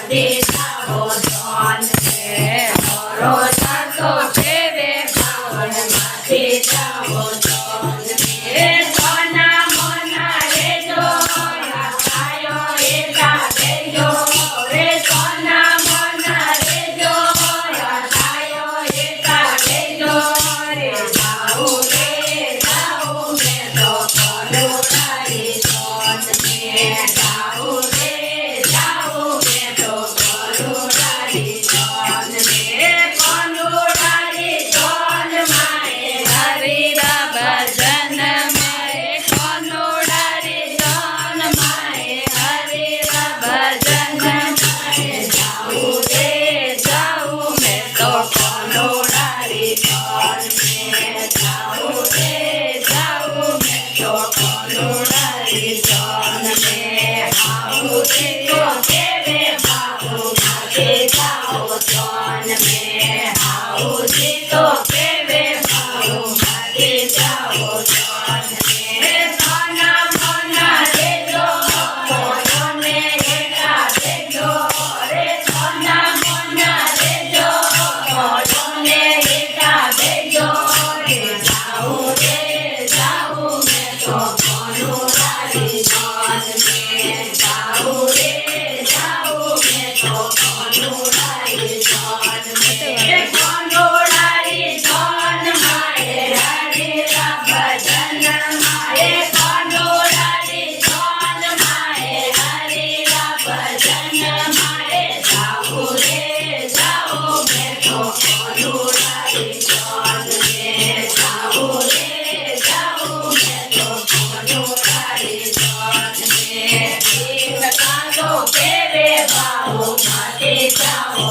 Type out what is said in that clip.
માથે જાઓ જોન રે મોરો સાતો કેવે ભાવન માથે જાઓ જોન રે સોના મોના રે જો રાખાયો એકા દેજો રે સોના મોના રે જો રાખાયો એકા દેજો રે જાઉ મેં તો કરોડારી જોન મે જાઉ મેં તો કરોડારી જોન મે કરોડારી જોન માએ હરિરા ભજન માએ કરોડારી જોન માએ હરિરા ભજન માએ જાઉ મેં તો કરોડારી જોન મે જાઉ મેં તો કરોડારી જોન મે આવું તો કેવે બાબુ માથે જાઓ જોન મે આવું તો કેવે બાબુ માથે જાઓ જોન મે સોના મોના દેજો મોને એકા દેજો રે સોના મોના દેજો મોને એકા દેજો રે જાઉ મેં તો કરોડારી જોન મે જાઉ મેં તો કરોડારી જોન મે કરોડારી જોન માએ હરિરા ભજન માએ કરોડારી જોન માએ હરિરા ભજન માએ જાઉ મેં તો કરોડારી જોન મે જાઉ મેં તો કરોડારી જોન મે કાંદો કેવે બાબુ માથે જાઓ